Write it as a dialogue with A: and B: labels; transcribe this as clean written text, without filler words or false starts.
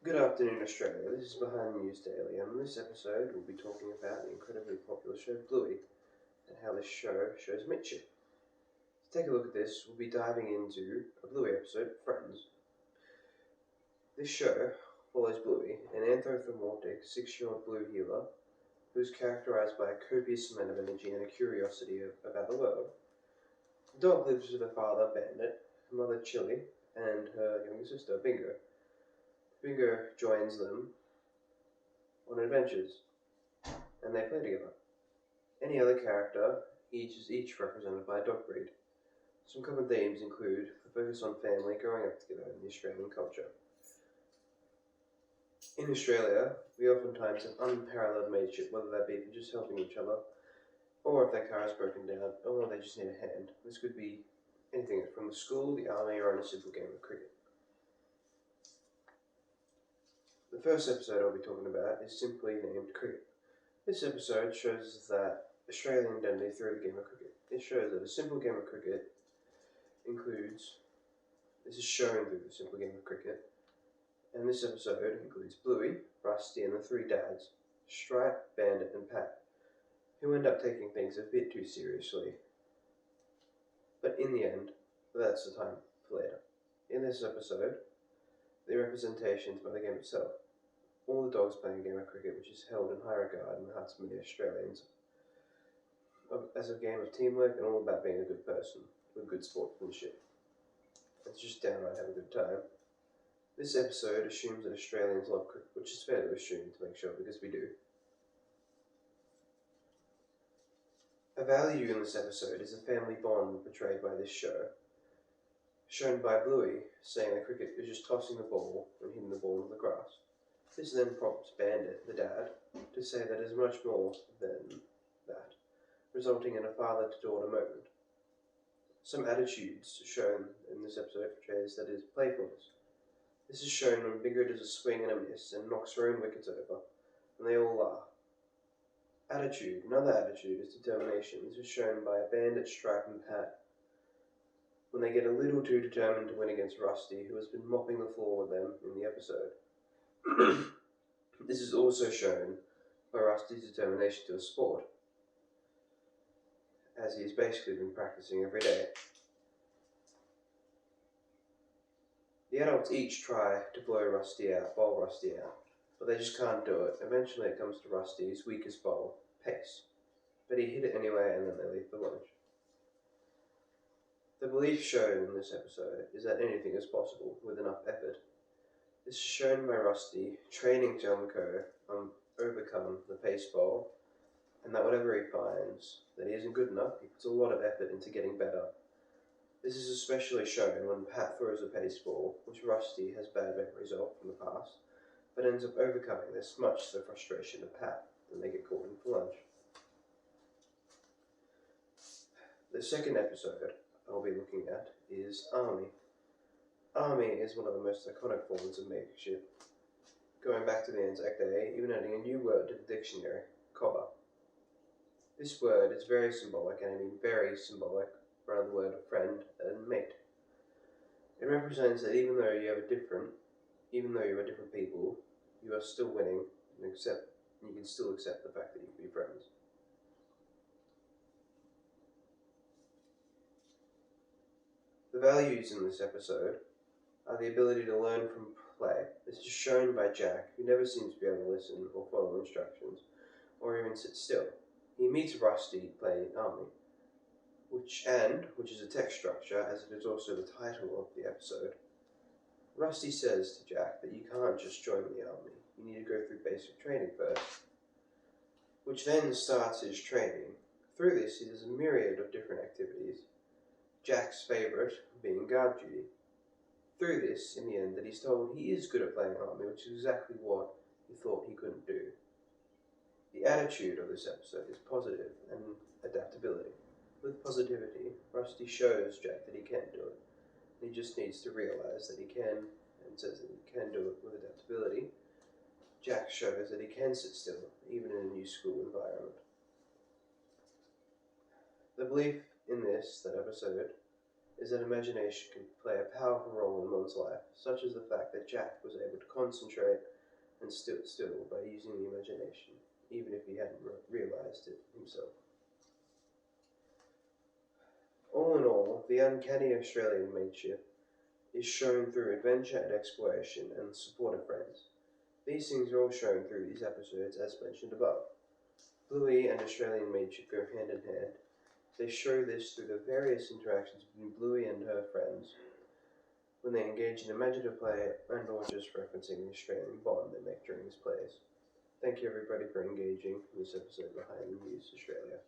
A: Good afternoon, Australia. This is Behind the News Daily, and in this episode, we'll be talking about the incredibly popular show Bluey and how this show shows Mitchell. To take a look at this, we'll be diving into a Bluey episode, Friends. This show follows Bluey, an anthropomorphic 6-year-old blue healer who's characterized by a copious amount of energy and a curiosity about the world. The dog lives with her father, Bandit, her mother, Chili, and her younger sister, Bingo. Bingo joins them on adventures, and they play together. Any other character, each represented by a dog breed. Some common themes include the focus on family growing up together in the Australian culture. In Australia, we oftentimes have unparalleled mateship, whether that be for just helping each other, or if their car is broken down, or they just need a hand. This could be anything from the school, the army, or in a simple game of cricket. The first episode I'll be talking about is simply named Cricket. This episode shows that Australian identity through the game of cricket. It shows that a simple game of cricket this is shown through the simple game of cricket, and this episode includes Bluey, Rusty, and the three dads, Stripe, Bandit, and Pat, who end up taking things a bit too seriously. But in the end, that's the time for later. In this episode, the representations by the game itself. All the dogs playing a game of cricket which is held in high regard in the hearts of many Australians as a game of teamwork and all about being a good person with good sportsmanship. It's just downright have a good time. This episode assumes that Australians love cricket, which is fair to assume to make sure because we do. A value in this episode is the family bond portrayed by this show, shown by Bluey saying that cricket is just tossing the ball and hitting the ball into the grass. This then prompts Bandit, the dad, to say that it is much more than that, resulting in a father-to-daughter moment. Some attitudes shown in this episode portrays that is playfulness. This is shown when Bingo does a swing and a miss and knocks her own wickets over, and they all laugh. Another attitude is determination. This is shown by Bandit, Stripe, and Pat, when they get a little too determined to win against Rusty, who has been mopping the floor with them in the episode. This is also shown by Rusty's determination to a sport, as he has basically been practicing every day. The adults each try to bowl Rusty out, but they just can't do it. Eventually it comes to Rusty's weakest bowl, pace. But he hit it anyway and then they leave for lunch. The belief shown in this episode is that anything is possible with enough effort. This is shown by Rusty training to overcome the pace bowl, and that whatever he finds that he isn't good enough, he puts a lot of effort into getting better. This is especially shown when Pat throws a pace ball, which Rusty has bad memories of from the past, but ends up overcoming this much to the frustration of Pat, and they get called in for lunch. The second episode I'll be looking at is Army. Army is one of the most iconic forms of mateship, going back to the Anzac Day, even adding a new word to the dictionary, cobber. This word is very symbolic, and I mean very symbolic, for the word of friend and mate. It represents that even though you are different people, you are still winning, and you can still accept the fact that you can be friends. The values in this episode are the ability to learn from play. This is shown by Jack, who never seems to be able to listen or follow instructions, or even sit still. He meets Rusty playing Army, which is a text structure, as it is also the title of the episode. Rusty says to Jack that you can't just join the army, you need to go through basic training first, which then starts his training. Through this, he does a myriad of different activities, Jack's favourite being guard duty. Through this, in the end, that he's told he is good at playing army, which is exactly what he thought he couldn't do. The attitude of this episode is positive and adaptability. With positivity, Rusty shows Jack that he can do it. He just needs to realise that he can, and says that he can do it with adaptability. Jack shows that he can sit still, even in a new school environment. The belief in that episode is that imagination can play a powerful role in one's life, such as the fact that Jack was able to concentrate and stood still by using the imagination, even if he hadn't realized it himself. All in all, the uncanny Australian mateship is shown through adventure and exploration and the support of friends. These things are all shown through these episodes as mentioned above. Bluey and Australian mateship go hand in hand. They show this through the various interactions between Bluey and her friends when they engage in imaginative play and or just referencing the Australian bond they make during these plays. Thank you everybody for engaging in this episode of Behind the News Australia.